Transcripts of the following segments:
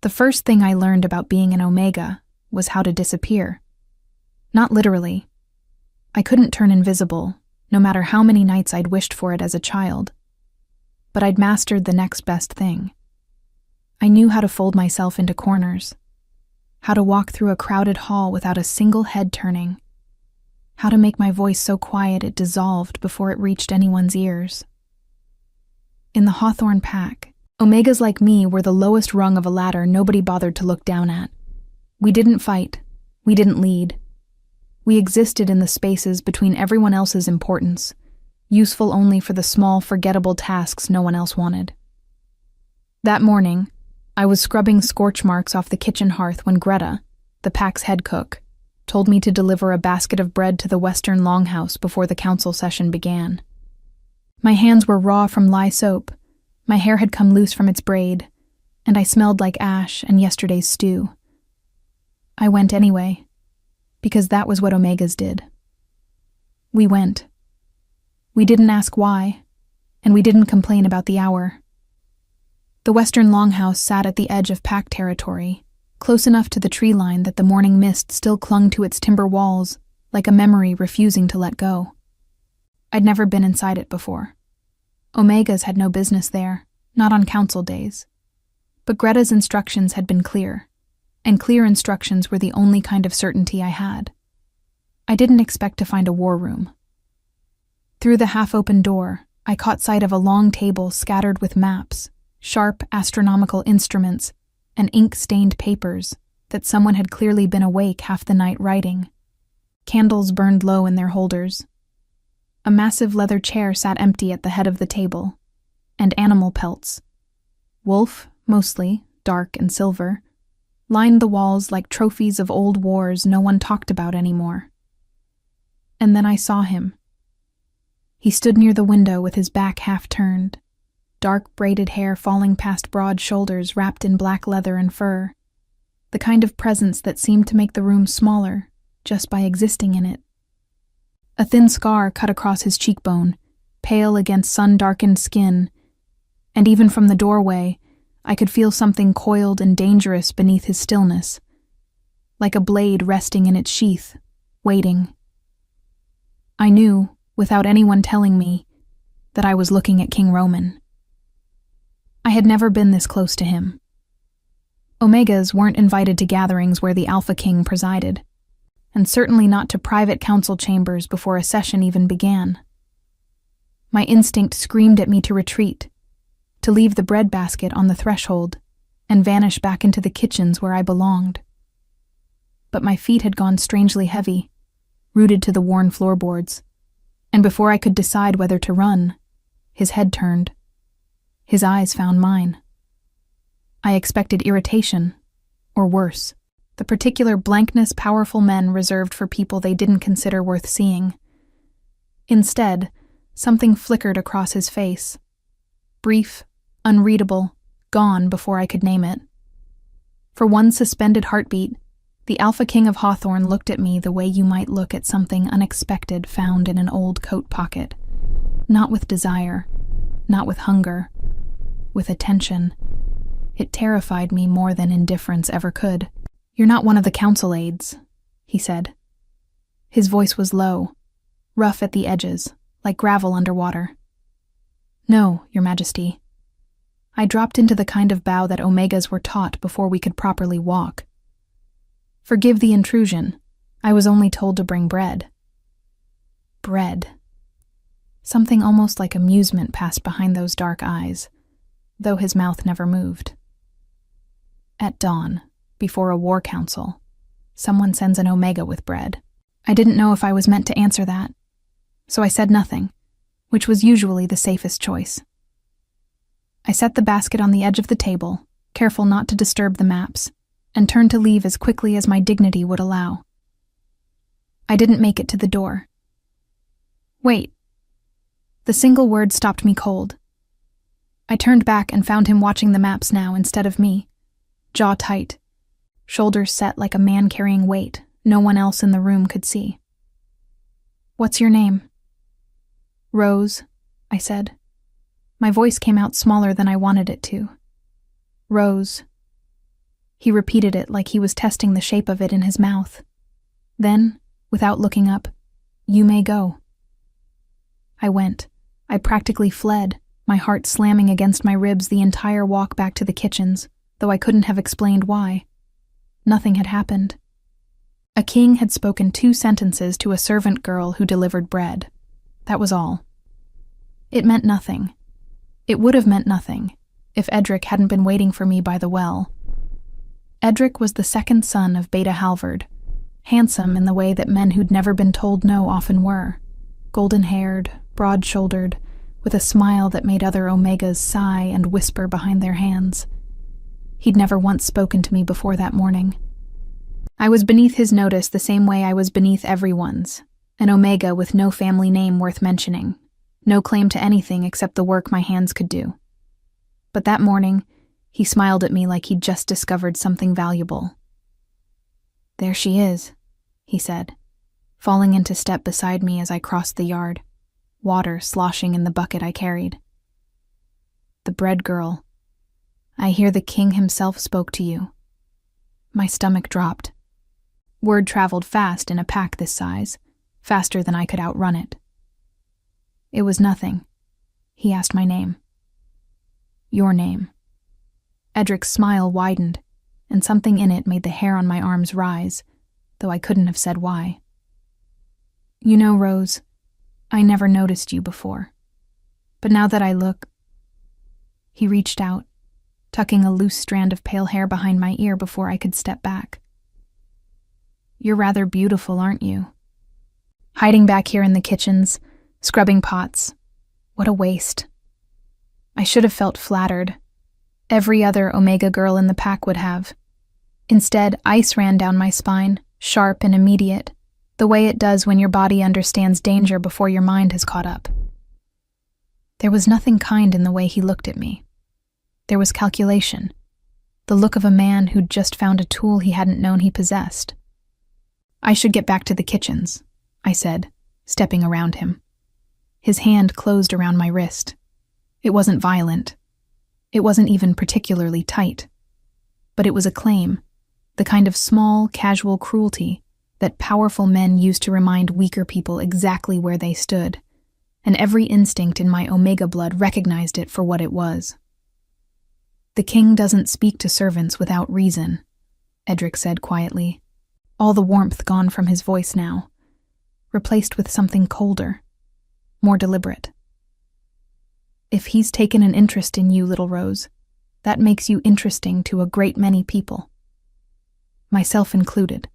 The first thing I learned about being an Omega was how to disappear. Not literally. I couldn't turn invisible, no matter how many nights I'd wished for it as a child. But I'd mastered the next best thing. I knew how to fold myself into corners, how to walk through a crowded hall without a single head turning, how to make my voice so quiet it dissolved before it reached anyone's ears. In the Hawthorne Pack, Omegas like me were the lowest rung of a ladder nobody bothered to look down at. We didn't fight. We didn't lead. We existed in the spaces between everyone else's importance, useful only for the small, forgettable tasks no one else wanted. That morning, I was scrubbing scorch marks off the kitchen hearth when Greta, the pack's head cook, told me to deliver a basket of bread to the Western Longhouse before the council session began. My hands were raw from lye soap, my hair had come loose from its braid, and I smelled like ash and yesterday's stew. I went anyway, because that was what Omegas did. We went. We didn't ask why, and we didn't complain about the hour. The Western Longhouse sat at the edge of pack territory, close enough to the tree line that the morning mist still clung to its timber walls, like a memory refusing to let go. I'd never been inside it before. Omegas had no business there, not on council days. But Greta's instructions had been clear, and clear instructions were the only kind of certainty I had. I didn't expect to find a war room. Through the half-open door, I caught sight of a long table scattered with maps, sharp astronomical instruments, and ink-stained papers that someone had clearly been awake half the night writing. Candles burned low in their holders. A massive leather chair sat empty at the head of the table, and animal pelts, wolf, mostly, dark and silver, lined the walls like trophies of old wars no one talked about anymore. And then I saw him. He stood near the window with his back half turned, dark braided hair falling past broad shoulders wrapped in black leather and fur, the kind of presence that seemed to make the room smaller just by existing in it. A thin scar cut across his cheekbone, pale against sun-darkened skin, and even from the doorway, I could feel something coiled and dangerous beneath his stillness, like a blade resting in its sheath, waiting. I knew, without anyone telling me, that I was looking at King Roman. I had never been this close to him. Omegas weren't invited to gatherings where the Alpha King presided, and certainly not to private council chambers before a session even began. My instinct screamed at me to retreat, to leave the breadbasket on the threshold, and vanish back into the kitchens where I belonged. But my feet had gone strangely heavy, rooted to the worn floorboards, and before I could decide whether to run, his head turned. His eyes found mine. I expected irritation, or worse, the particular blankness powerful men reserved for people they didn't consider worth seeing. Instead, something flickered across his face. Brief, unreadable, gone before I could name it. For one suspended heartbeat, the Alpha King of Hawthorne looked at me the way you might look at something unexpected found in an old coat pocket. Not with desire, not with hunger, with attention. It terrified me more than indifference ever could. "You're not one of the council aides," he said. His voice was low, rough at the edges, like gravel underwater. "No, Your Majesty." I dropped into the kind of bow that Omegas were taught before we could properly walk. "Forgive the intrusion. I was only told to bring bread." Bread. Something almost like amusement passed behind those dark eyes, though his mouth never moved. At dawn, before a war council, someone sends an Omega with bread. I didn't know if I was meant to answer that, so I said nothing, which was usually the safest choice. I set the basket on the edge of the table, careful not to disturb the maps, and turned to leave as quickly as my dignity would allow. I didn't make it to the door. "Wait." The single word stopped me cold. I turned back and found him watching the maps now instead of me, jaw tight, shoulders set like a man carrying weight no one else in the room could see. "What's your name?" "Rose," I said. My voice came out smaller than I wanted it to. "Rose." He repeated it like he was testing the shape of it in his mouth. Then, without looking up, "You may go." I went. I practically fled, my heart slamming against my ribs the entire walk back to the kitchens, though I couldn't have explained why. Nothing had happened. A king had spoken 2 sentences to a servant girl who delivered bread. That was all. It meant nothing. It would have meant nothing if Edric hadn't been waiting for me by the well. Edric was the second son of Beta Halvard, handsome in the way that men who'd never been told no often were, golden-haired, broad-shouldered, with a smile that made other Omegas sigh and whisper behind their hands. He'd never once spoken to me before that morning. I was beneath his notice the same way I was beneath everyone's, an Omega with no family name worth mentioning, no claim to anything except the work my hands could do. But that morning, he smiled at me like he'd just discovered something valuable. "There she is," he said, falling into step beside me as I crossed the yard, water sloshing in the bucket I carried. "The bread girl. I hear the king himself spoke to you." My stomach dropped. Word traveled fast in a pack this size, faster than I could outrun it. "It was nothing." He asked my name. "Your name." Edric's smile widened, and something in it made the hair on my arms rise, though I couldn't have said why. "You know, Rose, I never noticed you before. But now that I look..." He reached out, tucking a loose strand of pale hair behind my ear before I could step back. "You're rather beautiful, aren't you? Hiding back here in the kitchens, scrubbing pots. What a waste." I should have felt flattered. Every other Omega girl in the pack would have. Instead, ice ran down my spine, sharp and immediate, the way it does when your body understands danger before your mind has caught up. There was nothing kind in the way he looked at me. There was calculation, the look of a man who'd just found a tool he hadn't known he possessed. "I should get back to the kitchens," I said, stepping around him. His hand closed around my wrist. It wasn't violent. It wasn't even particularly tight. But it was a claim, the kind of small, casual cruelty that powerful men use to remind weaker people exactly where they stood, and every instinct in my Omega blood recognized it for what it was. "The king doesn't speak to servants without reason," Edric said quietly, all the warmth gone from his voice now, replaced with something colder, more deliberate. "If he's taken an interest in you, little Rose, that makes you interesting to a great many people. Myself included."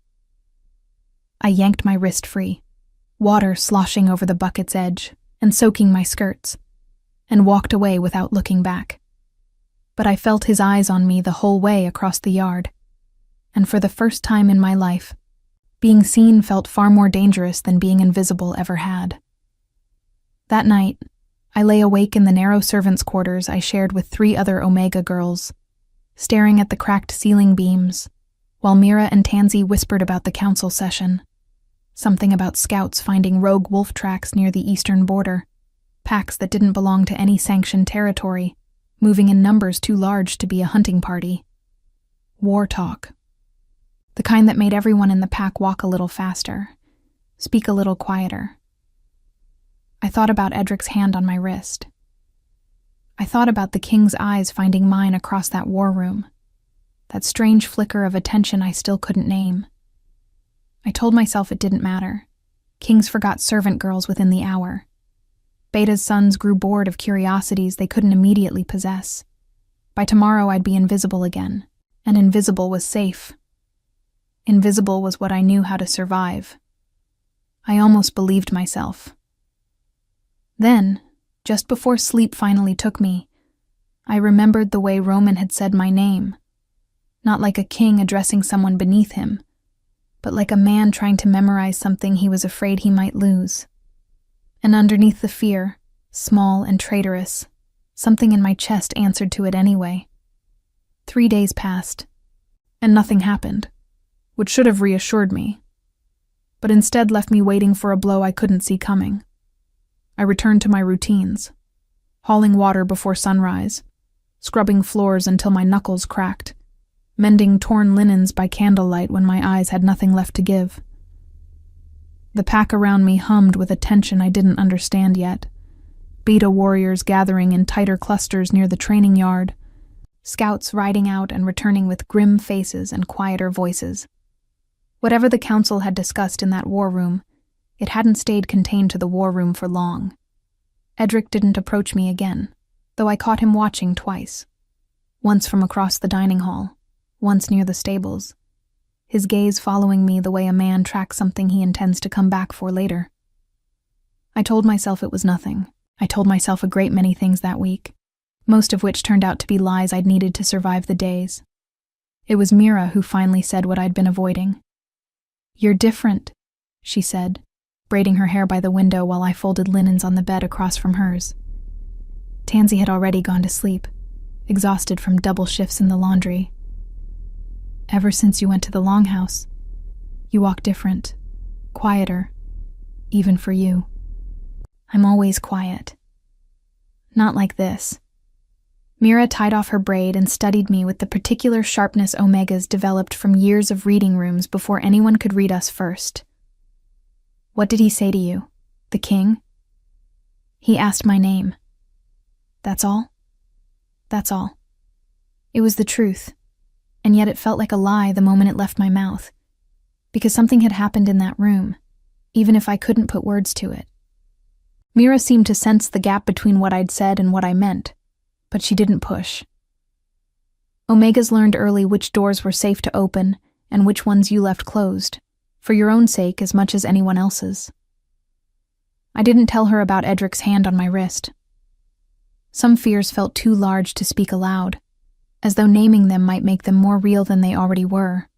I yanked my wrist free, water sloshing over the bucket's edge and soaking my skirts, and walked away without looking back. But I felt his eyes on me the whole way across the yard, and for the first time in my life, being seen felt far more dangerous than being invisible ever had. That night, I lay awake in the narrow servants' quarters I shared with 3 other Omega girls, staring at the cracked ceiling beams, while Mira and Tansy whispered about the council session. Something about scouts finding rogue wolf tracks near the eastern border, packs that didn't belong to any sanctioned territory, moving in numbers too large to be a hunting party. War talk. The kind that made everyone in the pack walk a little faster, speak a little quieter. I thought about Edric's hand on my wrist. I thought about the king's eyes finding mine across that war room, that strange flicker of attention I still couldn't name. I told myself it didn't matter. Kings forgot servant girls within the hour. Beta's sons grew bored of curiosities they couldn't immediately possess. By tomorrow I'd be invisible again, and invisible was safe. Invisible was what I knew how to survive. I almost believed myself. Then, just before sleep finally took me, I remembered the way Roman had said my name, not like a king addressing someone beneath him, but like a man trying to memorize something he was afraid he might lose. And underneath the fear, small and traitorous, something in my chest answered to it anyway. 3 days passed, and nothing happened, which should have reassured me, but instead left me waiting for a blow I couldn't see coming. I returned to my routines, hauling water before sunrise, scrubbing floors until my knuckles cracked, mending torn linens by candlelight when my eyes had nothing left to give. The pack around me hummed with a tension I didn't understand yet. Beta warriors gathering in tighter clusters near the training yard, scouts riding out and returning with grim faces and quieter voices. Whatever the council had discussed in that war room, it hadn't stayed contained to the war room for long. Edric didn't approach me again, though I caught him watching twice. Once from across the dining hall, once near the stables, his gaze following me the way a man tracks something he intends to come back for later. I told myself it was nothing. I told myself a great many things that week, most of which turned out to be lies I'd needed to survive the days. It was Mira who finally said what I'd been avoiding. "You're different," she said, braiding her hair by the window while I folded linens on the bed across from hers. Tansy had already gone to sleep, exhausted from double shifts in the laundry. "Ever since you went to the longhouse, you walk different, quieter, even for you." "I'm always quiet. Not like this." Mira tied off her braid and studied me with the particular sharpness Omegas developed from years of reading rooms before anyone could read us first. "What did he say to you? The king?" "He asked my name." "That's all?" "That's all." It was the truth, and yet it felt like a lie the moment it left my mouth, because something had happened in that room, even if I couldn't put words to it. Mira seemed to sense the gap between what I'd said and what I meant, but she didn't push. Omegas learned early which doors were safe to open and which ones you left closed, for your own sake as much as anyone else's. I didn't tell her about Edric's hand on my wrist. Some fears felt too large to speak aloud, as though naming them might make them more real than they already were.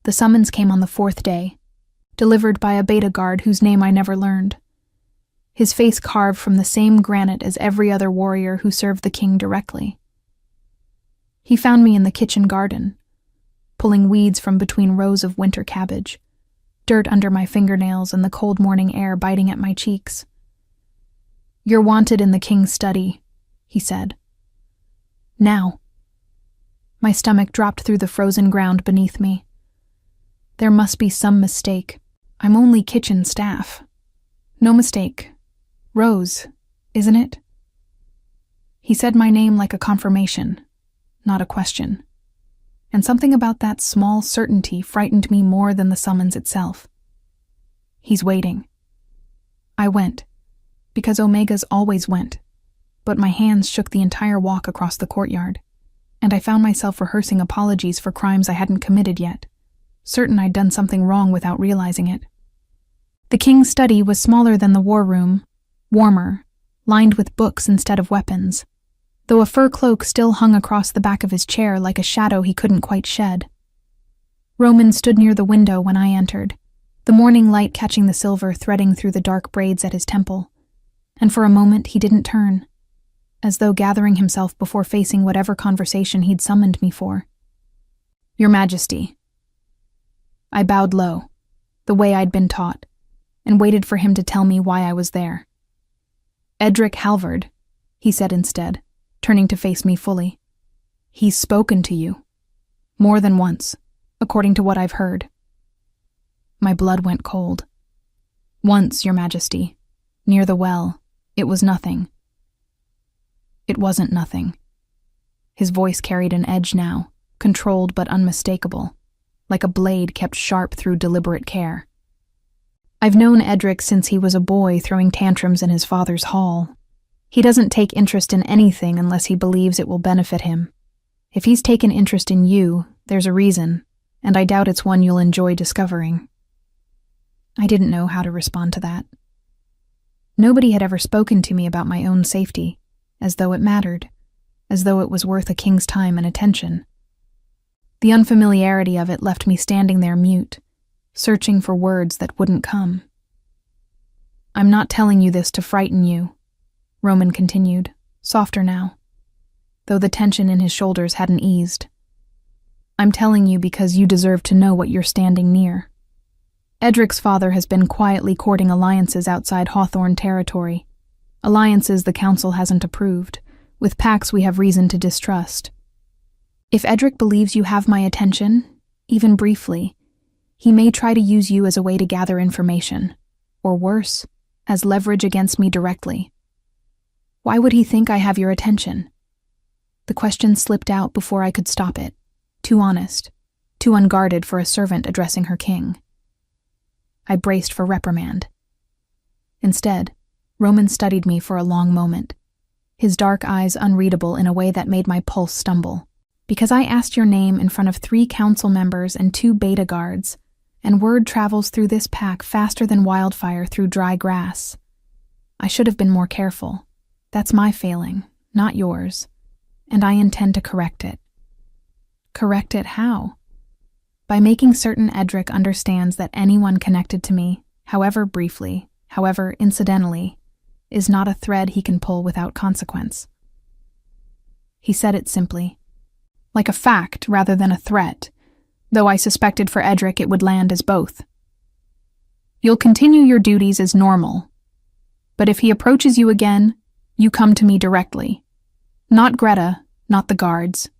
The summons came on the 4th day, delivered by a beta guard whose name I never learned. His face carved from the same granite as every other warrior who served the king directly. He found me in the kitchen garden, pulling weeds from between rows of winter cabbage, dirt under my fingernails and the cold morning air biting at my cheeks. "You're wanted in the king's study," he said. "Now." My stomach dropped through the frozen ground beneath me. There must be some mistake. I'm only kitchen staff. No mistake. Rose, isn't it? He said my name like a confirmation, not a question. And something about that small certainty frightened me more than the summons itself. He's waiting. I went, because Omegas always went, but my hands shook the entire walk across the courtyard, and I found myself rehearsing apologies for crimes I hadn't committed yet, certain I'd done something wrong without realizing it. The king's study was smaller than the war room, warmer, lined with books instead of weapons, though a fur cloak still hung across the back of his chair like a shadow he couldn't quite shed. Roman stood near the window when I entered, the morning light catching the silver threading through the dark braids at his temple, and for a moment he didn't turn, as though gathering himself before facing whatever conversation he'd summoned me for. "Your Majesty." I bowed low, the way I'd been taught, and waited for him to tell me why I was there. "Edric Halvard," he said instead, turning to face me fully. "He's spoken to you. More than once, according to what I've heard." My blood went cold. "Once, Your Majesty, near the well. It was nothing." It wasn't nothing. His voice carried an edge now, controlled but unmistakable, like a blade kept sharp through deliberate care. "I've known Edric since he was a boy throwing tantrums in his father's hall. He doesn't take interest in anything unless he believes it will benefit him. If he's taken interest in you, there's a reason, and I doubt it's one you'll enjoy discovering." I didn't know how to respond to that. Nobody had ever spoken to me about my own safety, as though it mattered, as though it was worth a king's time and attention. The unfamiliarity of it left me standing there mute, searching for words that wouldn't come. "I'm not telling you this to frighten you," Roman continued, softer now, though the tension in his shoulders hadn't eased. "I'm telling you because you deserve to know what you're standing near. Edric's father has been quietly courting alliances outside Hawthorne territory, alliances the council hasn't approved, with pacts we have reason to distrust. If Edric believes you have my attention, even briefly, he may try to use you as a way to gather information, or worse, as leverage against me directly. Why would he think I have your attention? The question slipped out before I could stop it. Too honest, too unguarded for a servant addressing her king. I braced for reprimand. Instead, Roman studied me for a long moment, his dark eyes unreadable in a way that made my pulse stumble. Because I asked your name in front of 3 council members and 2 beta guards, and word travels through this pack faster than wildfire through dry grass. I should have been more careful. That's my failing, not yours, and I intend to correct it. Correct it how? By making certain Edric understands that anyone connected to me, however briefly, however incidentally, is not a thread he can pull without consequence. He said it simply, like a fact rather than a threat, though I suspected for Edric it would land as both. You'll continue your duties as normal, but if he approaches you again, you come to me directly. Not Greta, not the guards.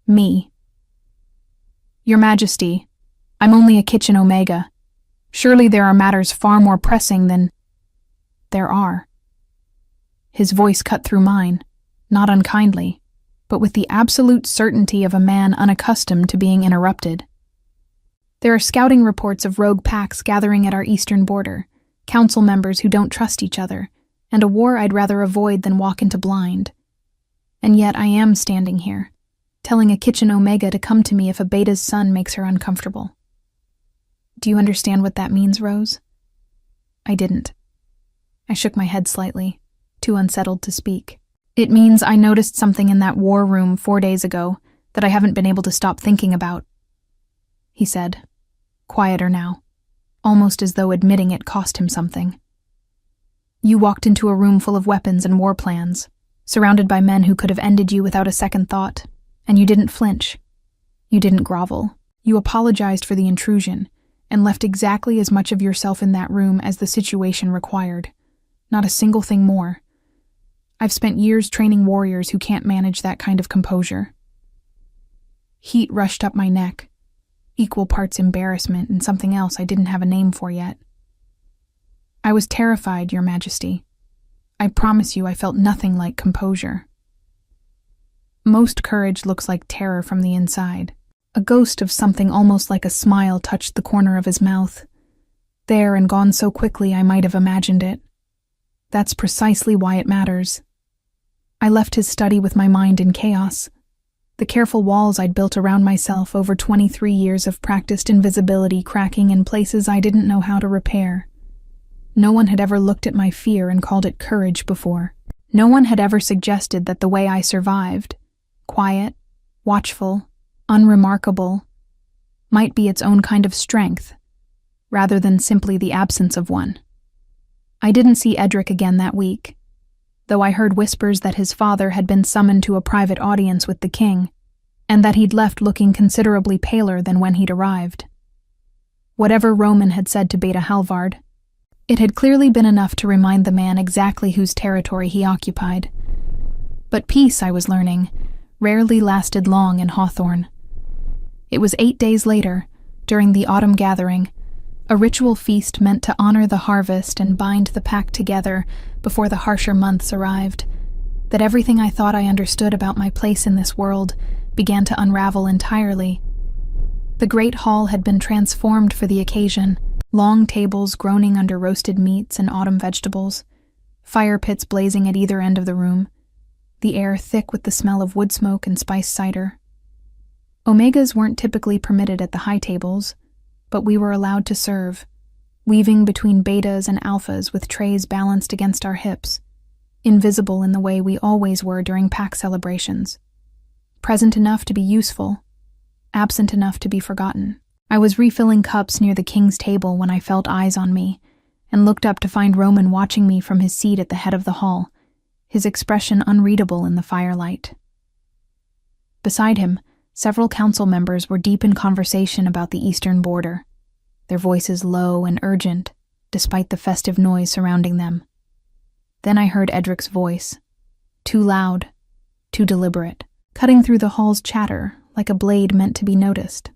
Me. Your Majesty, I'm only a kitchen Omega. Surely there are matters far more pressing than... There are. His voice cut through mine, not unkindly, but with the absolute certainty of a man unaccustomed to being interrupted. There are scouting reports of rogue packs gathering at our eastern border, council members who don't trust each other, and a war I'd rather avoid than walk into blind. And yet I am standing here, telling a kitchen Omega to come to me if a beta's son makes her uncomfortable. Do you understand what that means, Rose? I didn't. I shook my head slightly, too unsettled to speak. It means I noticed something in that war room 4 days ago that I haven't been able to stop thinking about, he said, quieter now, almost as though admitting it cost him something. You walked into a room full of weapons and war plans, surrounded by men who could have ended you without a second thought, and you didn't flinch. You didn't grovel. You apologized for the intrusion and left exactly as much of yourself in that room as the situation required. Not a single thing more. I've spent years training warriors who can't manage that kind of composure. Heat rushed up my neck, equal parts embarrassment and something else I didn't have a name for yet. I was terrified, Your Majesty. I promise you I felt nothing like composure. Most courage looks like terror from the inside. A ghost of something almost like a smile touched the corner of his mouth. There and gone so quickly I might have imagined it. That's precisely why it matters. I left his study with my mind in chaos. The careful walls I'd built around myself over 23 years of practiced invisibility cracking in places I didn't know how to repair. No one had ever looked at my fear and called it courage before. No one had ever suggested that the way I survived, quiet, watchful, unremarkable, might be its own kind of strength, rather than simply the absence of one. I didn't see Edric again that week, though I heard whispers that his father had been summoned to a private audience with the king, and that he'd left looking considerably paler than when he'd arrived. Whatever Roman had said to Beta Halvard, it had clearly been enough to remind the man exactly whose territory he occupied. But peace, I was learning, rarely lasted long in Hawthorne. It was 8 days later, during the autumn gathering, a ritual feast meant to honor the harvest and bind the pack together before the harsher months arrived, that everything I thought I understood about my place in this world began to unravel entirely. The great hall had been transformed for the occasion, long tables groaning under roasted meats and autumn vegetables, fire pits blazing at either end of the room, the air thick with the smell of wood smoke and spiced cider. Omegas weren't typically permitted at the high tables, but we were allowed to serve, weaving between betas and alphas with trays balanced against our hips, invisible in the way we always were during pack celebrations. Present enough to be useful, absent enough to be forgotten. I was refilling cups near the king's table when I felt eyes on me, and looked up to find Roman watching me from his seat at the head of the hall, his expression unreadable in the firelight. Beside him, several council members were deep in conversation about the eastern border, their voices low and urgent, despite the festive noise surrounding them. Then I heard Edric's voice, too loud, too deliberate, cutting through the hall's chatter like a blade meant to be noticed.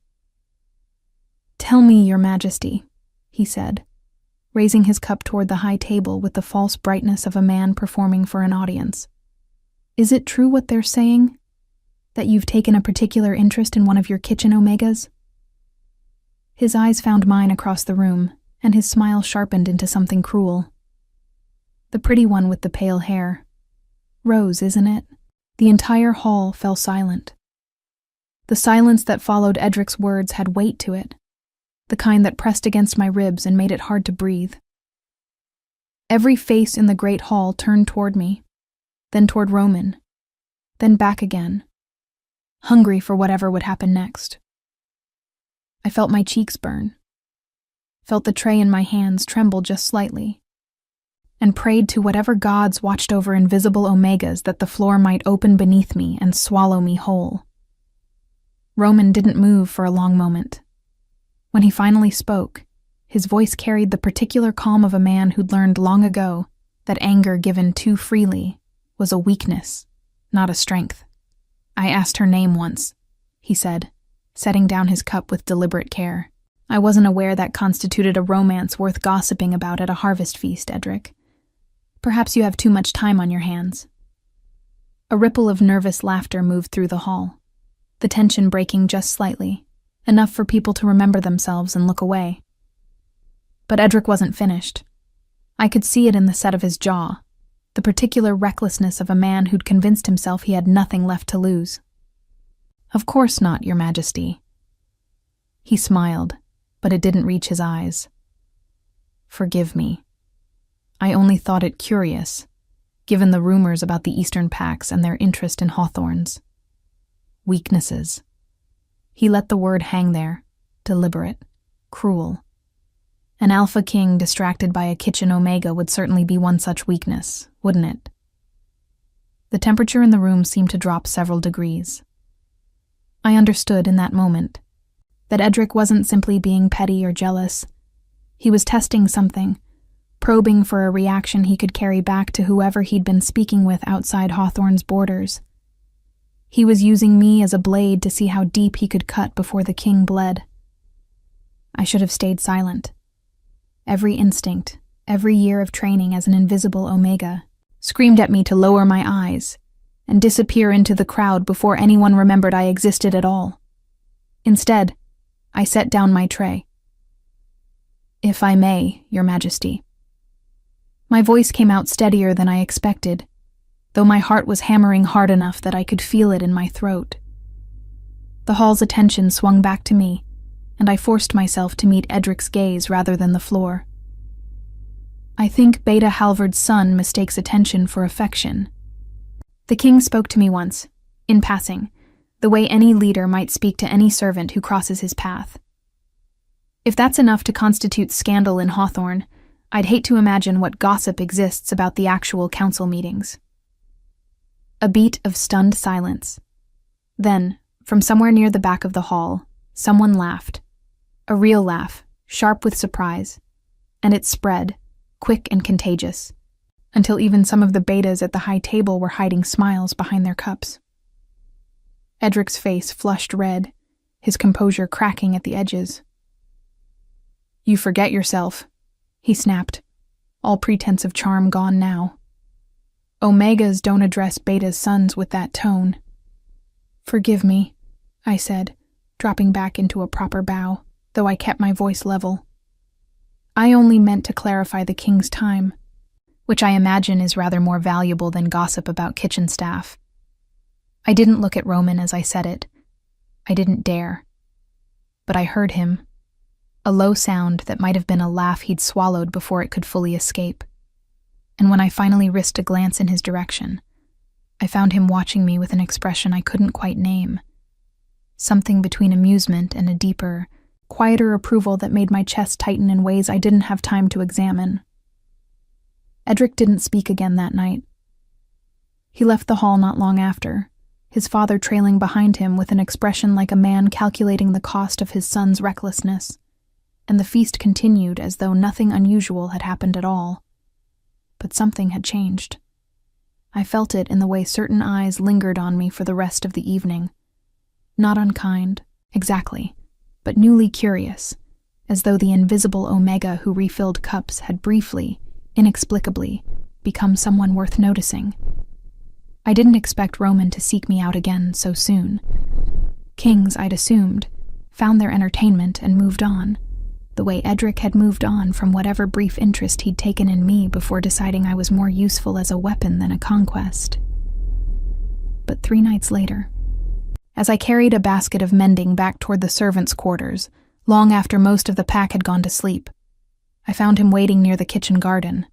"Tell me, Your Majesty," he said, raising his cup toward the high table with the false brightness of a man performing for an audience. "Is it true what they're saying? That you've taken a particular interest in one of your kitchen Omegas?" His eyes found mine across the room, and his smile sharpened into something cruel. "The pretty one with the pale hair. Rose, isn't it?" The entire hall fell silent. The silence that followed Edric's words had weight to it, the kind that pressed against my ribs and made it hard to breathe. Every face in the great hall turned toward me, then toward Roman, then back again, hungry for whatever would happen next. I felt my cheeks burn, felt the tray in my hands tremble just slightly, and prayed to whatever gods watched over invisible Omegas that the floor might open beneath me and swallow me whole. Roman didn't move for a long moment. When he finally spoke, his voice carried the particular calm of a man who'd learned long ago that anger given too freely was a weakness, not a strength. "I asked her name once," he said, setting down his cup with deliberate care. "I wasn't aware that constituted a romance worth gossiping about at a harvest feast, Edric. Perhaps you have too much time on your hands." A ripple of nervous laughter moved through the hall, the tension breaking just slightly, enough for people to remember themselves and look away. But Edric wasn't finished. I could see it in the set of his jaw, the particular recklessness of a man who'd convinced himself he had nothing left to lose. "Of course not, Your Majesty." He smiled, but it didn't reach his eyes. "Forgive me. I only thought it curious, given the rumors about the Eastern Pax and their interest in hawthorns. Weaknesses." He let the word hang there, deliberate, cruel. An alpha king distracted by a kitchen Omega would certainly be one such weakness, wouldn't it? The temperature in the room seemed to drop several degrees. I understood in that moment that Edric wasn't simply being petty or jealous. He was testing something, probing for a reaction he could carry back to whoever he'd been speaking with outside Hawthorne's borders. He was using me as a blade to see how deep he could cut before the king bled. I should have stayed silent. Every instinct, every year of training as an invisible Omega, screamed at me to lower my eyes and disappear into the crowd before anyone remembered I existed at all. Instead, I set down my tray. "If I may, Your Majesty." My voice came out steadier than I expected, though my heart was hammering hard enough that I could feel it in my throat. The hall's attention swung back to me, and I forced myself to meet Edric's gaze rather than the floor. "I think Beta Halvard's son mistakes attention for affection." The king spoke to me once, in passing, the way any leader might speak to any servant who crosses his path. If that's enough to constitute scandal in Hawthorne, I'd hate to imagine what gossip exists about the actual council meetings. A beat of stunned silence. Then, from somewhere near the back of the hall, someone laughed. A real laugh, sharp with surprise. And it spread, quick and contagious, until even some of the betas at the high table were hiding smiles behind their cups. Edric's face flushed red, his composure cracking at the edges. "You forget yourself," he snapped, all pretense of charm gone now. "Omegas don't address Beta's sons with that tone." "Forgive me," I said, dropping back into a proper bow, though I kept my voice level. "I only meant to clarify the king's time, which I imagine is rather more valuable than gossip about kitchen staff." I didn't look at Roman as I said it. I didn't dare. But I heard him, a low sound that might have been a laugh he'd swallowed before it could fully escape. And when I finally risked a glance in his direction, I found him watching me with an expression I couldn't quite name. Something between amusement and a deeper, quieter approval that made my chest tighten in ways I didn't have time to examine. Edric didn't speak again that night. He left the hall not long after, his father trailing behind him with an expression like a man calculating the cost of his son's recklessness, and the feast continued as though nothing unusual had happened at all. But something had changed. I felt it in the way certain eyes lingered on me for the rest of the evening. Not unkind, exactly, but newly curious, as though the invisible Omega who refilled cups had briefly, inexplicably, become someone worth noticing. I didn't expect Roman to seek me out again so soon. Kings, I'd assumed, found their entertainment and moved on, the way Edric had moved on from whatever brief interest he'd taken in me before deciding I was more useful as a weapon than a conquest. But 3 nights later, as I carried a basket of mending back toward the servants' quarters, long after most of the pack had gone to sleep, I found him waiting near the kitchen garden,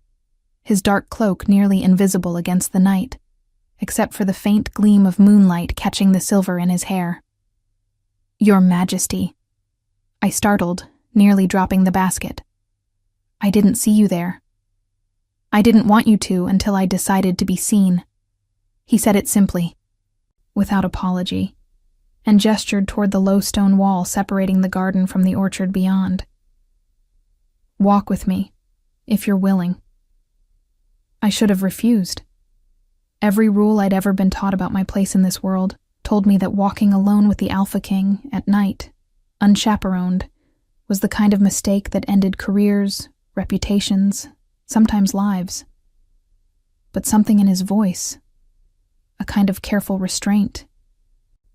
his dark cloak nearly invisible against the night, except for the faint gleam of moonlight catching the silver in his hair. "Your Majesty," I startled, nearly dropping the basket. "I didn't see you there. I didn't want you to until I decided to be seen." He said it simply, without apology, and gestured toward the low stone wall separating the garden from the orchard beyond. "Walk with me, if you're willing." I should have refused. Every rule I'd ever been taught about my place in this world told me that walking alone with the Alpha King at night, unchaperoned, was the kind of mistake that ended careers, reputations, sometimes lives. But something in his voice, a kind of careful restraint,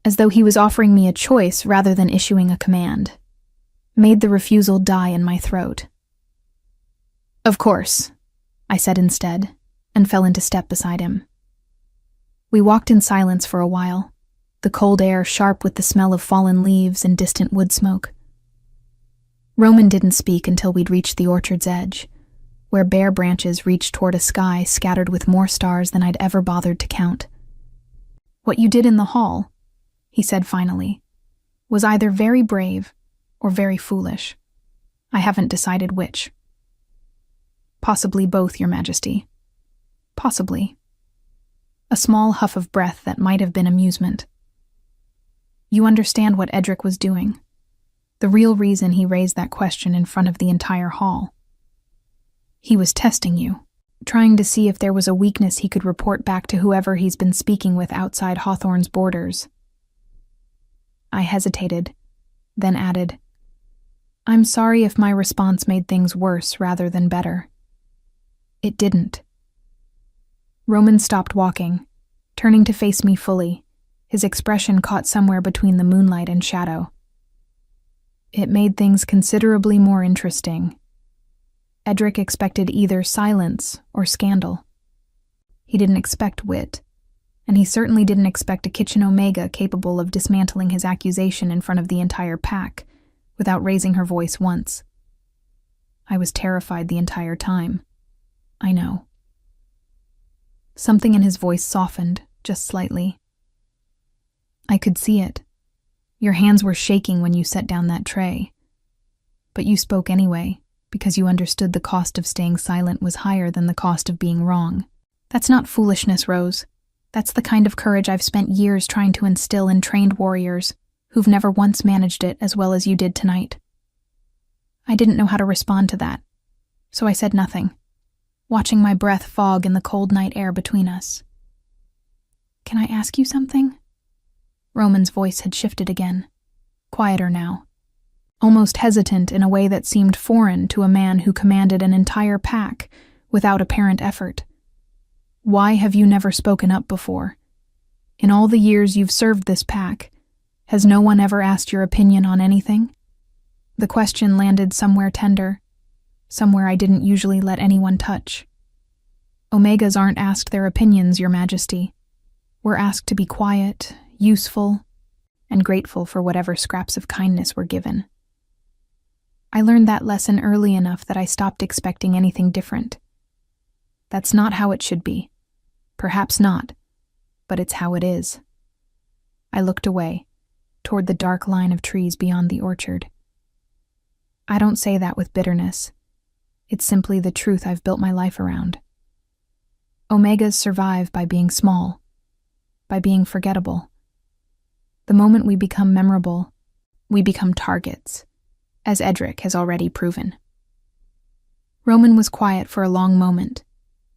as though he was offering me a choice rather than issuing a command, made the refusal die in my throat. "Of course," I said instead, and fell into step beside him. We walked in silence for a while, the cold air sharp with the smell of fallen leaves and distant wood smoke. Roman didn't speak until we'd reached the orchard's edge, where bare branches reached toward a sky scattered with more stars than I'd ever bothered to count. "What you did in the hall," he said finally, "was either very brave or very foolish. I haven't decided which." "Possibly both, Your Majesty. Possibly." A small huff of breath that might have been amusement. "You understand what Edric was doing. The real reason he raised that question in front of the entire hall. He was testing you, trying to see if there was a weakness he could report back to whoever he's been speaking with outside Hawthorne's borders." I hesitated, then added, "I'm sorry if my response made things worse rather than better." It didn't. Roman stopped walking, turning to face me fully, his expression caught somewhere between the moonlight and shadow. It made things considerably more interesting. Edric expected either silence or scandal. He didn't expect wit, and he certainly didn't expect a kitchen Omega capable of dismantling his accusation in front of the entire pack without raising her voice once. I was terrified the entire time. I know. Something in his voice softened, just slightly. "I could see it. Your hands were shaking when you set down that tray. But you spoke anyway, because you understood the cost of staying silent was higher than the cost of being wrong. That's not foolishness, Rose. That's the kind of courage I've spent years trying to instill in trained warriors who've never once managed it as well as you did tonight." I didn't know how to respond to that, so I said nothing, watching my breath fog in the cold night air between us. "Can I ask you something?" Roman's voice had shifted again, quieter now, almost hesitant in a way that seemed foreign to a man who commanded an entire pack without apparent effort. "Why have you never spoken up before? In all the years you've served this pack, has no one ever asked your opinion on anything?" The question landed somewhere tender, somewhere I didn't usually let anyone touch. Omegas aren't asked their opinions, Your Majesty. We're asked to be quiet, useful, and grateful for whatever scraps of kindness we're given. I learned that lesson early enough that I stopped expecting anything different. That's not how it should be. Perhaps not, but it's how it is. I looked away, toward the dark line of trees beyond the orchard. I don't say that with bitterness. It's simply the truth I've built my life around. Omegas survive by being small, by being forgettable. The moment we become memorable, we become targets, as Edric has already proven. Roman was quiet for a long moment,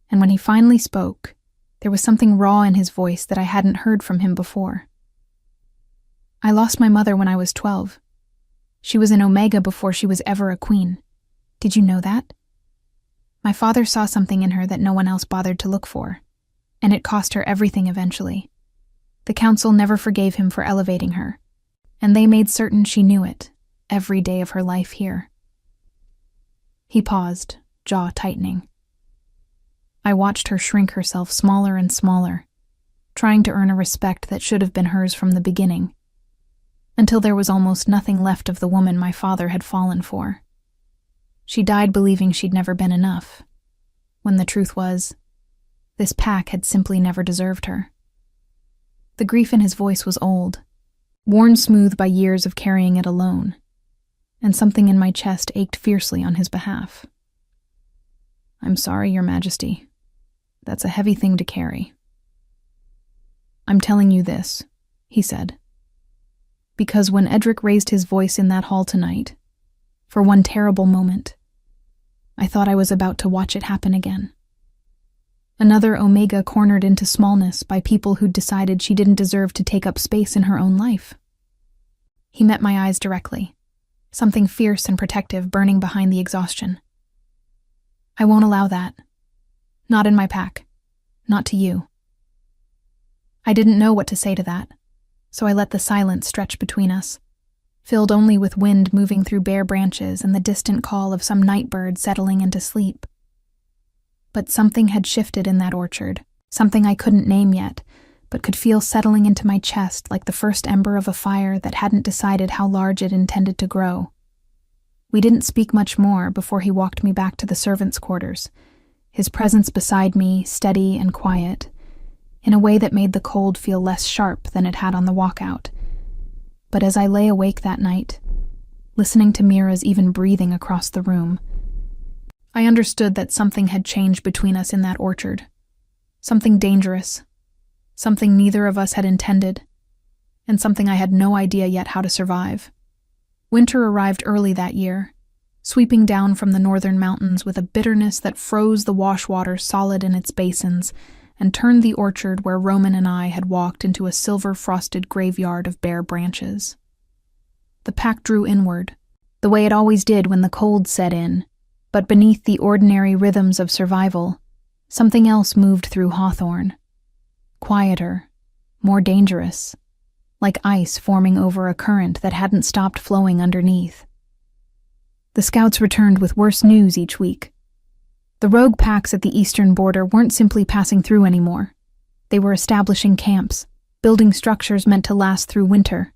and when he finally spoke, there was something raw in his voice that I hadn't heard from him before. I lost my mother when I was 12. She was an Omega before she was ever a queen. Did you know that? My father saw something in her that no one else bothered to look for, and it cost her everything eventually. The council never forgave him for elevating her, and they made certain she knew it every day of her life here. He paused, jaw tightening. I watched her shrink herself smaller and smaller, trying to earn a respect that should have been hers from the beginning, until there was almost nothing left of the woman my father had fallen for. She died believing she'd never been enough, when the truth was, this pack had simply never deserved her. The grief in his voice was old, worn smooth by years of carrying it alone, and something in my chest ached fiercely on his behalf. I'm sorry, Your Majesty. That's a heavy thing to carry. I'm telling you this, he said, because when Edric raised his voice in that hall tonight, for one terrible moment, I thought I was about to watch it happen again. Another Omega cornered into smallness by people who'd decided she didn't deserve to take up space in her own life. He met my eyes directly, something fierce and protective burning behind the exhaustion. I won't allow that. Not in my pack. Not to you. I didn't know what to say to that, so I let the silence stretch between us, filled only with wind moving through bare branches and the distant call of some night bird settling into sleep. But something had shifted in that orchard, something I couldn't name yet, but could feel settling into my chest like the first ember of a fire that hadn't decided how large it intended to grow. We didn't speak much more before he walked me back to the servants' quarters, his presence beside me steady and quiet, in a way that made the cold feel less sharp than it had on the walkout. But as I lay awake that night, listening to Mira's even breathing across the room, I understood that something had changed between us in that orchard. Something dangerous, something neither of us had intended, and something I had no idea yet how to survive. Winter arrived early that year, sweeping down from the northern mountains with a bitterness that froze the wash water solid in its basins and turned the orchard where Roman and I had walked into a silver-frosted graveyard of bare branches. The pack drew inward, the way it always did when the cold set in, but beneath the ordinary rhythms of survival, something else moved through Hawthorne. Quieter, more dangerous, like ice forming over a current that hadn't stopped flowing underneath. The scouts returned with worse news each week. The rogue packs at the eastern border weren't simply passing through anymore. They were establishing camps, building structures meant to last through winter,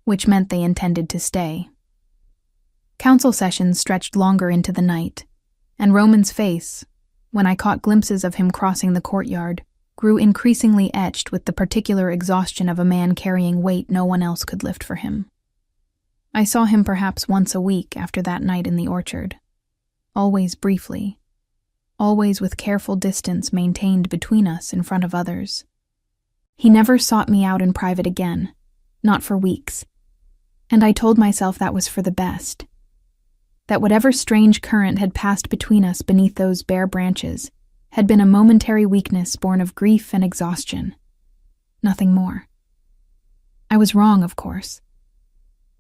which meant they intended to stay. Council sessions stretched longer into the night, and Roman's face, when I caught glimpses of him crossing the courtyard, grew increasingly etched with the particular exhaustion of a man carrying weight no one else could lift for him. I saw him perhaps once a week after that night in the orchard, always briefly, always with careful distance maintained between us in front of others. He never sought me out in private again, not for weeks, and I told myself that was for the best, that whatever strange current had passed between us beneath those bare branches had been a momentary weakness born of grief and exhaustion. Nothing more. I was wrong, of course,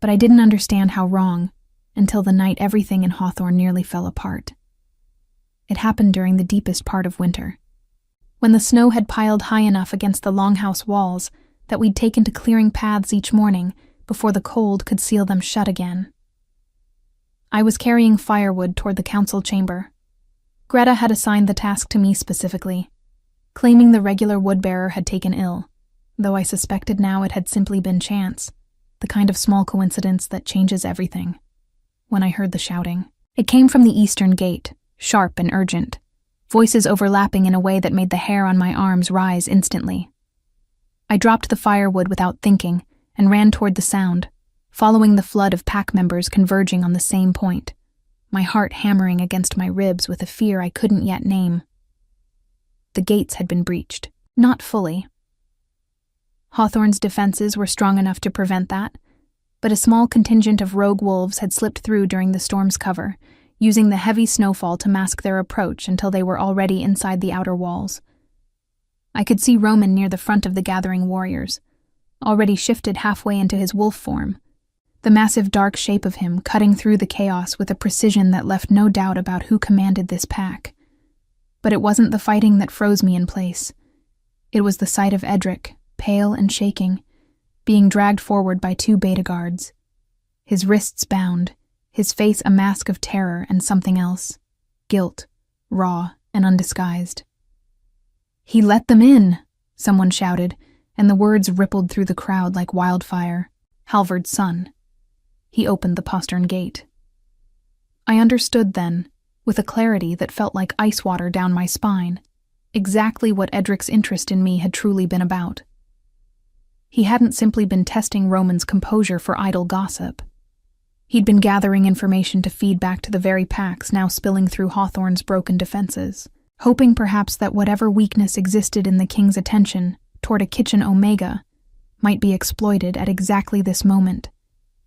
but I didn't understand how wrong until the night everything in Hawthorne nearly fell apart. It happened during the deepest part of winter, when the snow had piled high enough against the longhouse walls that we'd taken to clearing paths each morning before the cold could seal them shut again. I was carrying firewood toward the council chamber. Greta had assigned the task to me specifically, claiming the regular wood-bearer had taken ill, though I suspected now it had simply been chance, the kind of small coincidence that changes everything. When I heard the shouting, it came from the eastern gate, sharp and urgent, voices overlapping in a way that made the hair on my arms rise instantly. I dropped the firewood without thinking and ran toward the sound, following the flood of pack members converging on the same point, my heart hammering against my ribs with a fear I couldn't yet name. The gates had been breached, not fully. Hawthorne's defenses were strong enough to prevent that, but a small contingent of rogue wolves had slipped through during the storm's cover, using the heavy snowfall to mask their approach until they were already inside the outer walls. I could see Roman near the front of the gathering warriors, already shifted halfway into his wolf form, the massive dark shape of him cutting through the chaos with a precision that left no doubt about who commanded this pack. But it wasn't the fighting that froze me in place. It was the sight of Edric, pale and shaking, being dragged forward by 2 Beta guards. His wrists bound, his face a mask of terror and something else, guilt, raw and undisguised. "He let them in," someone shouted, and the words rippled through the crowd like wildfire. Halvard's son. He opened the postern gate. I understood then, with a clarity that felt like ice water down my spine, exactly what Edric's interest in me had truly been about. He hadn't simply been testing Roman's composure for idle gossip. He'd been gathering information to feed back to the very packs now spilling through Hawthorne's broken defenses, hoping perhaps that whatever weakness existed in the king's attention toward a kitchen Omega might be exploited at exactly this moment,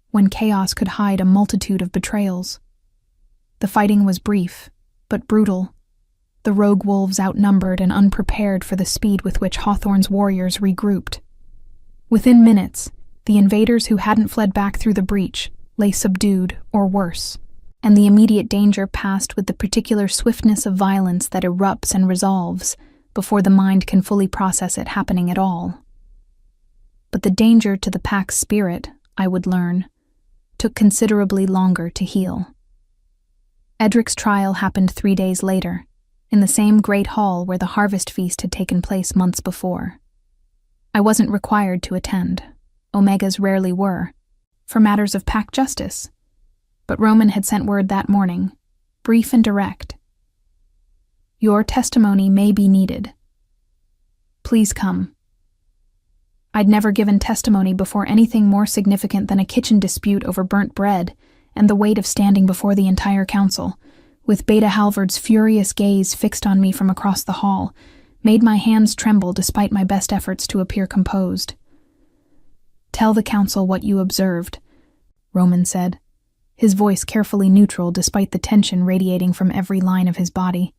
when chaos could hide a multitude of betrayals. The fighting was brief, but brutal, the rogue wolves outnumbered and unprepared for the speed with which Hawthorne's warriors regrouped. Within minutes, the invaders who hadn't fled back through the breach lay subdued or worse, and the immediate danger passed with the particular swiftness of violence that erupts and resolves before the mind can fully process it happening at all. But the danger to the pack's spirit, I would learn, took considerably longer to heal. Edric's trial happened 3 days later, in the same great hall where the harvest feast had taken place months before. I wasn't required to attend. Omegas rarely were, for matters of pack justice. But Roman had sent word that morning, brief and direct. "Your testimony may be needed. Please come." I'd never given testimony before anything more significant than a kitchen dispute over burnt bread and the weight of standing before the entire council, with Beta Halvard's furious gaze fixed on me from across the hall, made my hands tremble despite my best efforts to appear composed. "Tell the council what you observed," Roman said, his voice carefully neutral despite the tension radiating from every line of his body.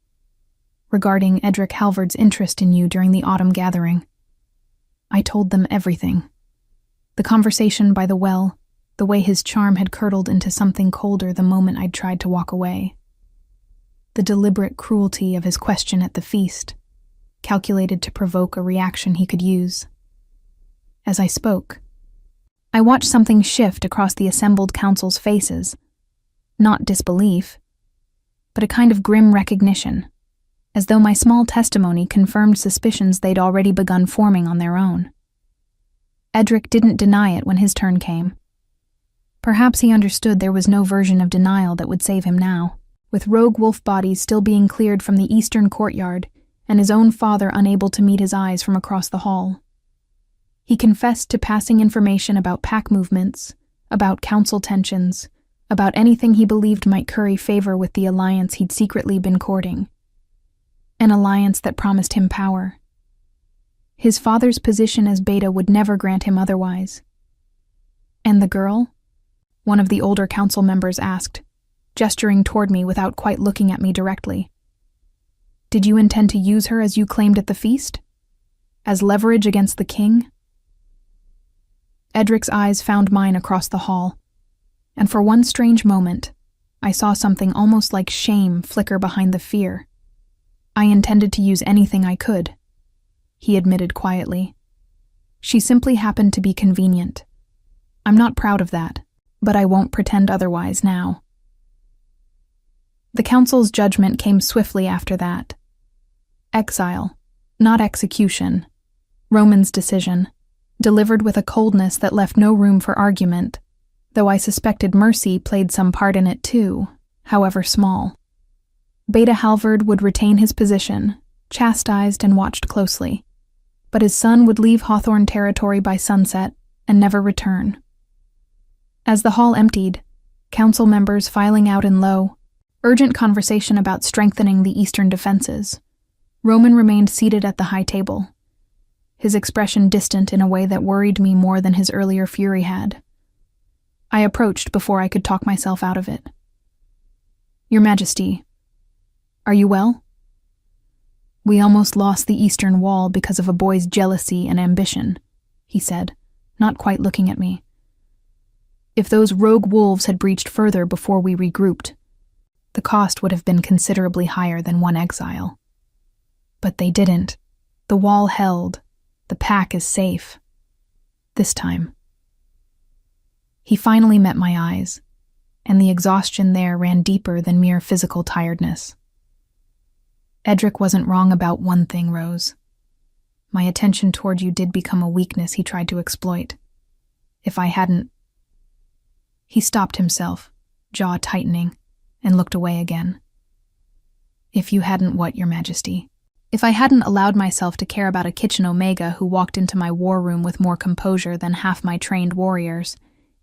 "Regarding Edric Halvard's interest in you during the autumn gathering." I told them everything. The conversation by the well, the way his charm had curdled into something colder the moment I'd tried to walk away. The deliberate cruelty of his question at the feast, calculated to provoke a reaction he could use. As I spoke, I watched something shift across the assembled council's faces. Not disbelief, but a kind of grim recognition, as though my small testimony confirmed suspicions they'd already begun forming on their own. Edric didn't deny it when his turn came. Perhaps he understood there was no version of denial that would save him now, with rogue wolf bodies still being cleared from the eastern courtyard and his own father unable to meet his eyes from across the hall. He confessed to passing information about pack movements, about council tensions, about anything he believed might curry favor with the alliance he'd secretly been courting. An alliance that promised him power. His father's position as Beta would never grant him otherwise. "And the girl?" one of the older council members asked, gesturing toward me without quite looking at me directly. "Did you intend to use her as you claimed at the feast? As leverage against the king?" Edric's eyes found mine across the hall, and for one strange moment, I saw something almost like shame flicker behind the fear. "I intended to use anything I could," he admitted quietly. "She simply happened to be convenient. I'm not proud of that, but I won't pretend otherwise now." The council's judgment came swiftly after that. Exile, not execution. Roman's decision, delivered with a coldness that left no room for argument, though I suspected mercy played some part in it too, however small. Beta Halvard would retain his position, chastised and watched closely, but his son would leave Hawthorne territory by sunset and never return. As the hall emptied, council members filing out in low, urgent conversation about strengthening the eastern defenses, Roman remained seated at the high table, his expression distant in a way that worried me more than his earlier fury had. I approached before I could talk myself out of it. "Your Majesty, are you well?" "We almost lost the eastern wall because of a boy's jealousy and ambition," he said, not quite looking at me. If those rogue wolves had breached further before we regrouped, the cost would have been considerably higher than one exile. But they didn't. The wall held. The pack is safe. This time. He finally met my eyes, and the exhaustion there ran deeper than mere physical tiredness. Edric wasn't wrong about one thing, Rose. My attention toward you did become a weakness he tried to exploit. If I hadn't... He stopped himself, jaw tightening, and looked away again. If you hadn't what, Your Majesty? If I hadn't allowed myself to care about a kitchen Omega who walked into my war room with more composure than half my trained warriors,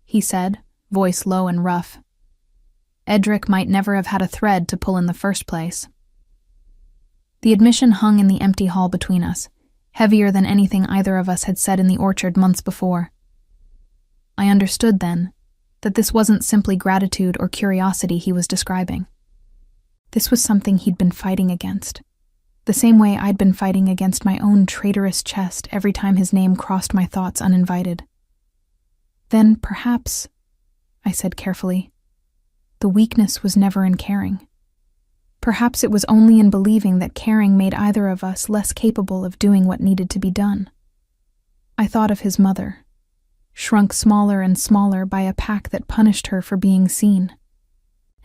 he said, voice low and rough, Edric might never have had a thread to pull in the first place. The admission hung in the empty hall between us, heavier than anything either of us had said in the orchard months before. I understood then that this wasn't simply gratitude or curiosity he was describing. This was something he'd been fighting against, the same way I'd been fighting against my own traitorous chest every time his name crossed my thoughts uninvited. Then perhaps, I said carefully, the weakness was never in caring. Perhaps it was only in believing that caring made either of us less capable of doing what needed to be done. I thought of his mother, shrunk smaller and smaller by a pack that punished her for being seen,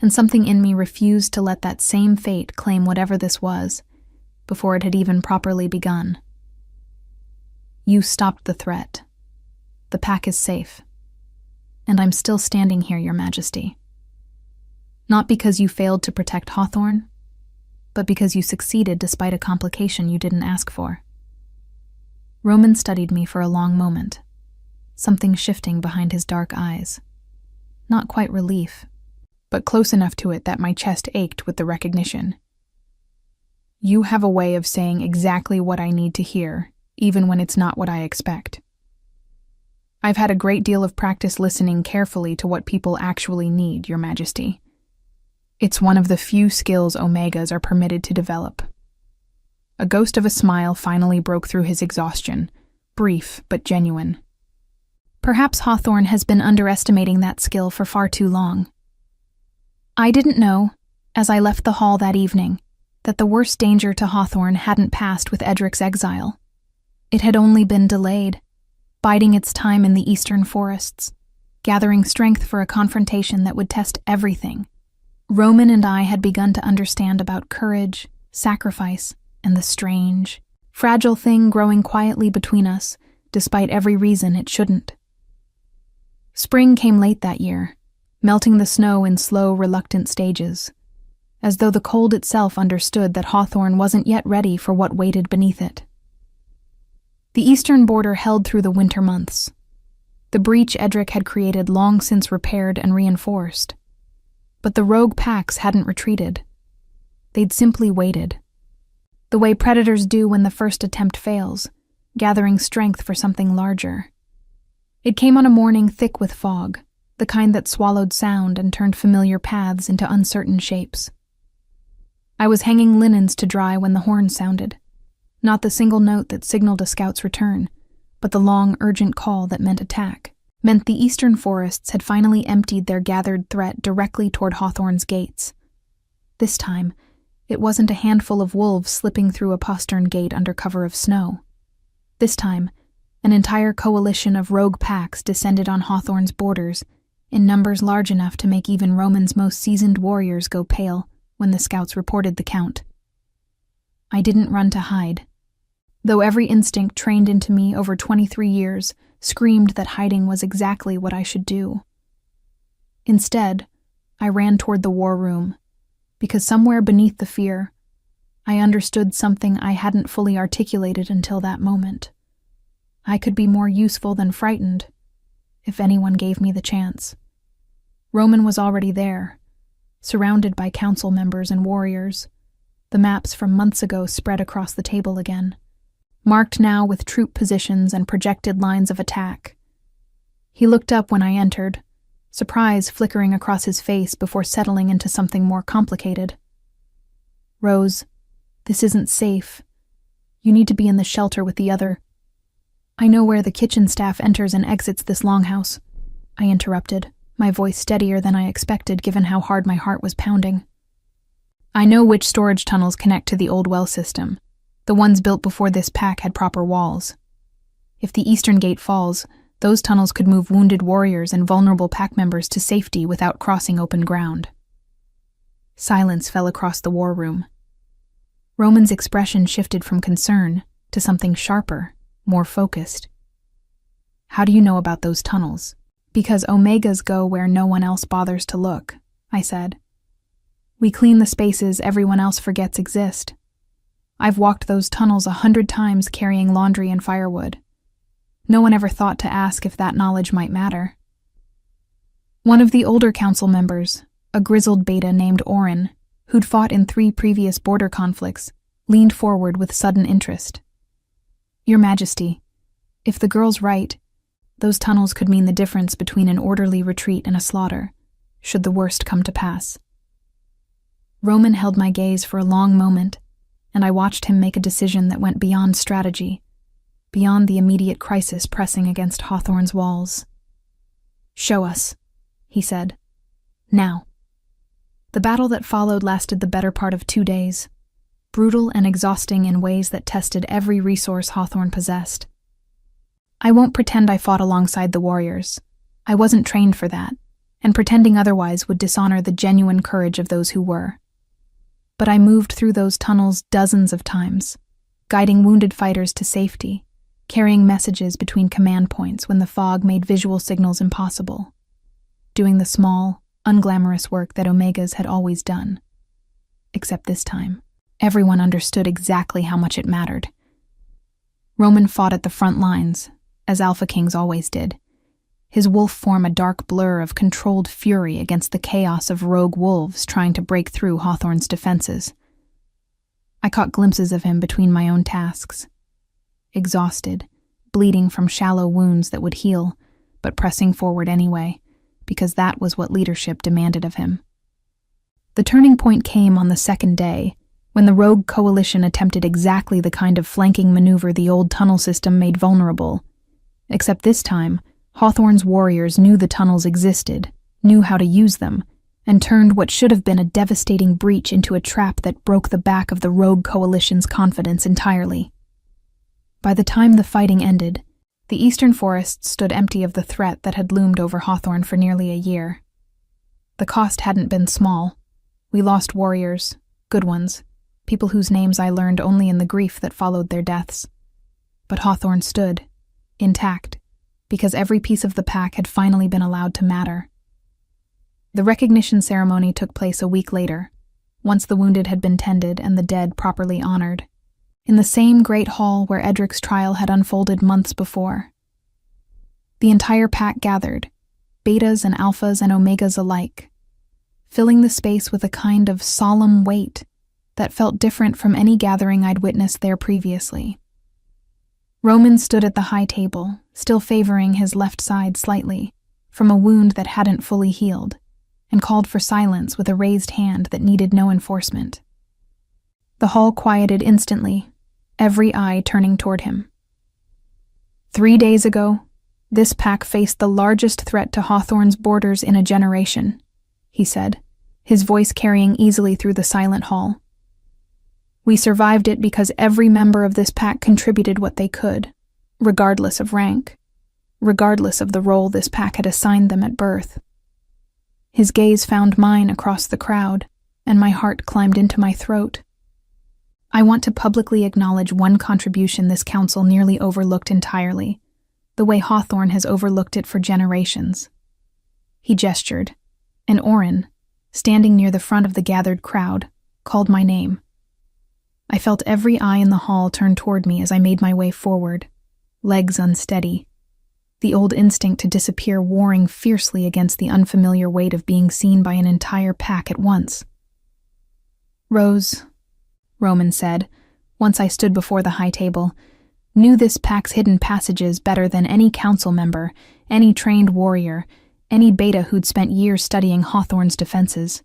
and something in me refused to let that same fate claim whatever this was before it had even properly begun. You stopped the threat. The pack is safe. And I'm still standing here, Your Majesty. Not because you failed to protect Hawthorne, but because you succeeded despite a complication you didn't ask for. Roman studied me for a long moment, something shifting behind his dark eyes. Not quite relief, but close enough to it that my chest ached with the recognition. You have a way of saying exactly what I need to hear, even when it's not what I expect. I've had a great deal of practice listening carefully to what people actually need, Your Majesty. It's one of the few skills Omegas are permitted to develop. A ghost of a smile finally broke through his exhaustion, brief but genuine. Perhaps Hawthorne has been underestimating that skill for far too long. I didn't know, as I left the hall that evening, that the worst danger to Hawthorne hadn't passed with Edric's exile. It had only been delayed, biding its time in the eastern forests, gathering strength for a confrontation that would test everything. Roman and I had begun to understand about courage, sacrifice, and the strange, fragile thing growing quietly between us, despite every reason it shouldn't. Spring came late that year, melting the snow in slow, reluctant stages, as though the cold itself understood that Hawthorne wasn't yet ready for what waited beneath it. The eastern border held through the winter months. The breach Edric had created long since repaired and reinforced. But the rogue packs hadn't retreated. They'd simply waited. The way predators do when the first attempt fails, gathering strength for something larger. It came on a morning thick with fog, the kind that swallowed sound and turned familiar paths into uncertain shapes. I was hanging linens to dry when the horn sounded, not the single note that signaled a scout's return, but the long, urgent call that meant attack, meant the eastern forests had finally emptied their gathered threat directly toward Hawthorne's gates. This time, it wasn't a handful of wolves slipping through a postern gate under cover of snow. This time, an entire coalition of rogue packs descended on Hawthorne's borders, in numbers large enough to make even Roman's most seasoned warriors go pale when the scouts reported the count. I didn't run to hide, though every instinct trained into me over 23 years screamed that hiding was exactly what I should do. Instead, I ran toward the war room, because somewhere beneath the fear, I understood something I hadn't fully articulated until that moment. I could be more useful than frightened, if anyone gave me the chance. Roman was already there, surrounded by council members and warriors, the maps from months ago spread across the table again, marked now with troop positions and projected lines of attack. He looked up when I entered, surprise flickering across his face before settling into something more complicated. Rose, this isn't safe. You need to be in the shelter with the other. I know where the kitchen staff enters and exits this longhouse, I interrupted, my voice steadier than I expected given how hard my heart was pounding. I know which storage tunnels connect to the old well system, the ones built before this pack had proper walls. If the eastern gate falls, those tunnels could move wounded warriors and vulnerable pack members to safety without crossing open ground. Silence fell across the war room. Roman's expression shifted from concern to something sharper, more focused. How do you know about those tunnels? Because Omegas go where no one else bothers to look, I said. We clean the spaces everyone else forgets exist. I've walked those tunnels 100 times carrying laundry and firewood. No one ever thought to ask if that knowledge might matter. One of the older council members, a grizzled beta named Orin, who'd fought in 3 previous border conflicts, leaned forward with sudden interest. Your Majesty, if the girl's right, those tunnels could mean the difference between an orderly retreat and a slaughter, should the worst come to pass. Roman held my gaze for a long moment, and I watched him make a decision that went beyond strategy, beyond the immediate crisis pressing against Hawthorne's walls. Show us, he said. Now. The battle that followed lasted the better part of 2 days, brutal and exhausting in ways that tested every resource Hawthorne possessed. I won't pretend I fought alongside the warriors. I wasn't trained for that, and pretending otherwise would dishonor the genuine courage of those who were. But I moved through those tunnels dozens of times, guiding wounded fighters to safety, carrying messages between command points when the fog made visual signals impossible, doing the small, unglamorous work that Omegas had always done. Except this time, everyone understood exactly how much it mattered. Roman fought at the front lines, as Alpha Kings always did, his wolf form a dark blur of controlled fury against the chaos of rogue wolves trying to break through Hawthorne's defenses. I caught glimpses of him between my own tasks, exhausted, bleeding from shallow wounds that would heal, but pressing forward anyway, because that was what leadership demanded of him. The turning point came on the second day, when the rogue coalition attempted exactly the kind of flanking maneuver the old tunnel system made vulnerable. Except this time, Hawthorne's warriors knew the tunnels existed, knew how to use them, and turned what should have been a devastating breach into a trap that broke the back of the rogue coalition's confidence entirely. By the time the fighting ended, the eastern forests stood empty of the threat that had loomed over Hawthorne for nearly a year. The cost hadn't been small. We lost warriors, good ones, people whose names I learned only in the grief that followed their deaths. But Hawthorne stood, intact, because every piece of the pack had finally been allowed to matter. The recognition ceremony took place a week later, once the wounded had been tended and the dead properly honored, in the same great hall where Edric's trial had unfolded months before. The entire pack gathered, betas and alphas and omegas alike, filling the space with a kind of solemn weight that felt different from any gathering I'd witnessed there previously. Roman stood at the high table, still favoring his left side slightly, from a wound that hadn't fully healed, and called for silence with a raised hand that needed no enforcement. The hall quieted instantly, every eye turning toward him. 3 days ago, this pack faced the largest threat to Hawthorne's borders in a generation, he said, his voice carrying easily through the silent hall. We survived it because every member of this pack contributed what they could, regardless of rank, regardless of the role this pack had assigned them at birth. His gaze found mine across the crowd, and my heart climbed into my throat. I want to publicly acknowledge one contribution this council nearly overlooked entirely, the way Hawthorne has overlooked it for generations. He gestured, and Orin, standing near the front of the gathered crowd, called my name. I felt every eye in the hall turn toward me as I made my way forward, legs unsteady, the old instinct to disappear warring fiercely against the unfamiliar weight of being seen by an entire pack at once. Rose, Roman said, once I stood before the high table, knew this pack's hidden passages better than any council member, any trained warrior, any beta who'd spent years studying Hawthorne's defenses.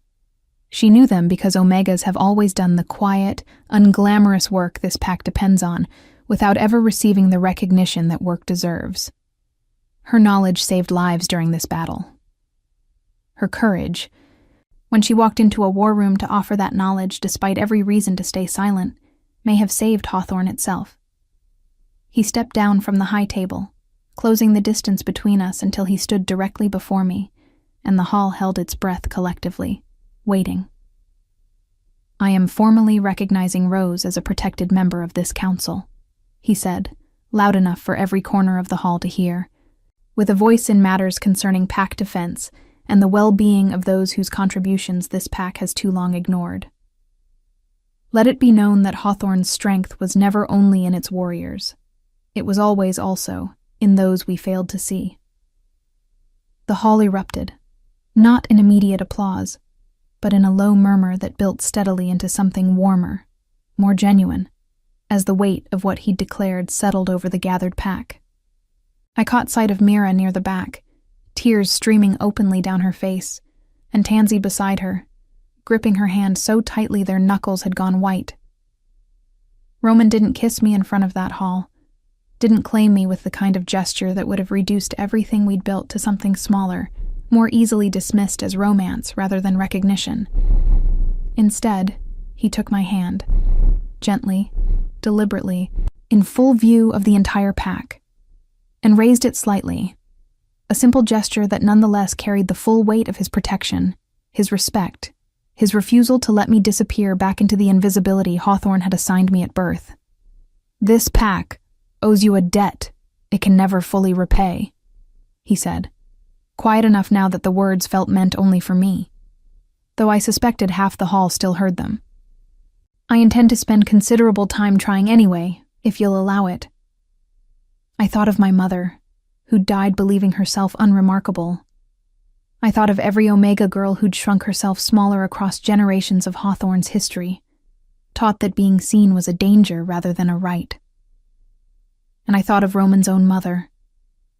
She knew them because Omegas have always done the quiet, unglamorous work this pack depends on, without ever receiving the recognition that work deserves. Her knowledge saved lives during this battle. Her courage, when she walked into a war room to offer that knowledge despite every reason to stay silent, may have saved Hawthorne itself. He stepped down from the high table, closing the distance between us until he stood directly before me, and the hall held its breath collectively, waiting. "I am formally recognizing Rose as a protected member of this council," he said, loud enough for every corner of the hall to hear, with a voice in matters concerning pack defense and the well-being of those whose contributions this pack has too long ignored. Let it be known that Hawthorne's strength was never only in its warriors. It was always also in those we failed to see. The hall erupted, not in immediate applause, but in a low murmur that built steadily into something warmer, more genuine, as the weight of what he'd declared settled over the gathered pack. I caught sight of Mira near the back, tears streaming openly down her face, and Tansy beside her, gripping her hand so tightly their knuckles had gone white. Roman didn't kiss me in front of that hall, didn't claim me with the kind of gesture that would have reduced everything we'd built to something smaller, more easily dismissed as romance rather than recognition. Instead, he took my hand, gently, deliberately, in full view of the entire pack, and raised it slightly, a simple gesture that nonetheless carried the full weight of his protection, his respect, his refusal to let me disappear back into the invisibility Hawthorne had assigned me at birth. "This pack owes you a debt it can never fully repay," he said, quiet enough now that the words felt meant only for me, though I suspected half the hall still heard them. "I intend to spend considerable time trying anyway, if you'll allow it." I thought of my mother, who died believing herself unremarkable. I thought of every Omega girl who'd shrunk herself smaller across generations of Hawthorne's history, taught that being seen was a danger rather than a right. And I thought of Roman's own mother,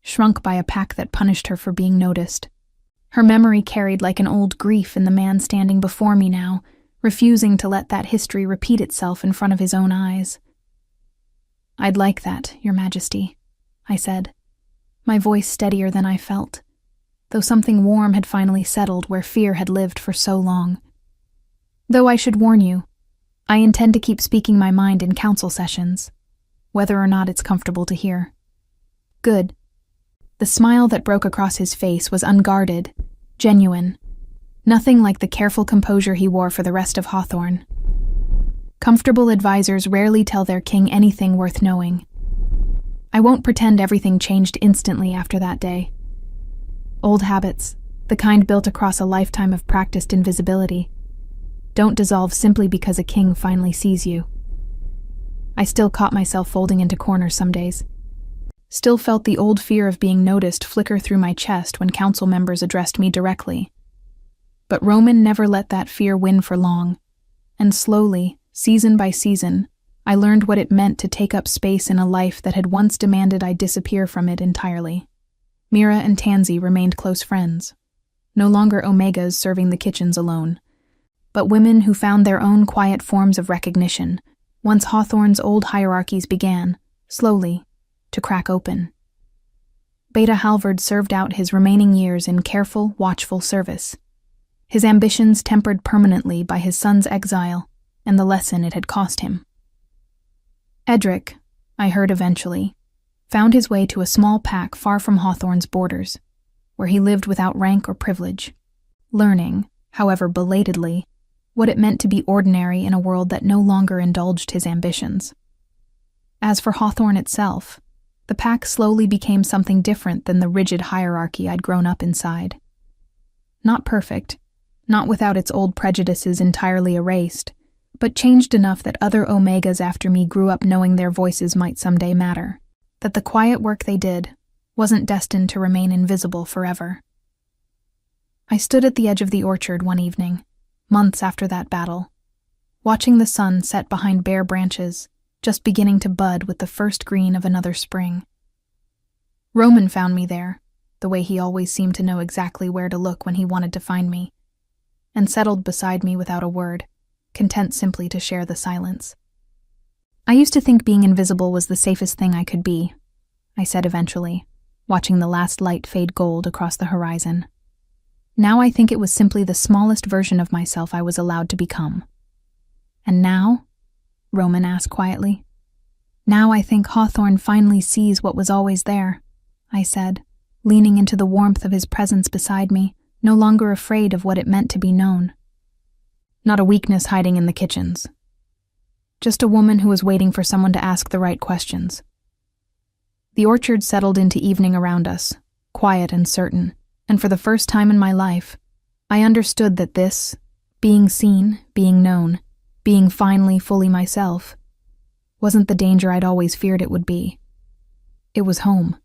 shrunk by a pack that punished her for being noticed. Her memory carried like an old grief in the man standing before me now, refusing to let that history repeat itself in front of his own eyes. "I'd like that, Your Majesty," I said, my voice steadier than I felt, though something warm had finally settled where fear had lived for so long. "Though I should warn you, I intend to keep speaking my mind in council sessions, whether or not it's comfortable to hear." "Good." The smile that broke across his face was unguarded, genuine, nothing like the careful composure he wore for the rest of Hawthorne. Comfortable advisors rarely tell their king anything worth knowing. I won't pretend everything changed instantly after that day. Old habits, the kind built across a lifetime of practiced invisibility, don't dissolve simply because a king finally sees you. I still caught myself folding into corners some days. Still felt the old fear of being noticed flicker through my chest when council members addressed me directly. But Roman never let that fear win for long, and slowly, season by season, I learned what it meant to take up space in a life that had once demanded I disappear from it entirely. Mira and Tansy remained close friends, no longer Omegas serving the kitchens alone, but women who found their own quiet forms of recognition once Hawthorne's old hierarchies began, slowly, to crack open. Beta Halvard served out his remaining years in careful, watchful service, his ambitions tempered permanently by his son's exile and the lesson it had cost him. Edric, I heard eventually, found his way to a small pack far from Hawthorne's borders, where he lived without rank or privilege, learning, however belatedly, what it meant to be ordinary in a world that no longer indulged his ambitions. As for Hawthorne itself, the pack slowly became something different than the rigid hierarchy I'd grown up inside. Not perfect, not without its old prejudices entirely erased, but changed enough that other Omegas after me grew up knowing their voices might someday matter, that the quiet work they did wasn't destined to remain invisible forever. I stood at the edge of the orchard one evening, months after that battle, watching the sun set behind bare branches, just beginning to bud with the first green of another spring. Roman found me there, the way he always seemed to know exactly where to look when he wanted to find me, and settled beside me without a word, content simply to share the silence. I used to think being invisible was the safest thing I could be, I said eventually, watching the last light fade gold across the horizon. Now I think it was simply the smallest version of myself I was allowed to become. And now? Roman asked quietly. Now I think Hawthorne finally sees what was always there, I said, leaning into the warmth of his presence beside me, no longer afraid of what it meant to be known. Not a weakness hiding in the kitchens. Just a woman who was waiting for someone to ask the right questions. The orchard settled into evening around us, quiet and certain, and for the first time in my life, I understood that this, being seen, being known, being finally fully myself, wasn't the danger I'd always feared it would be. It was home.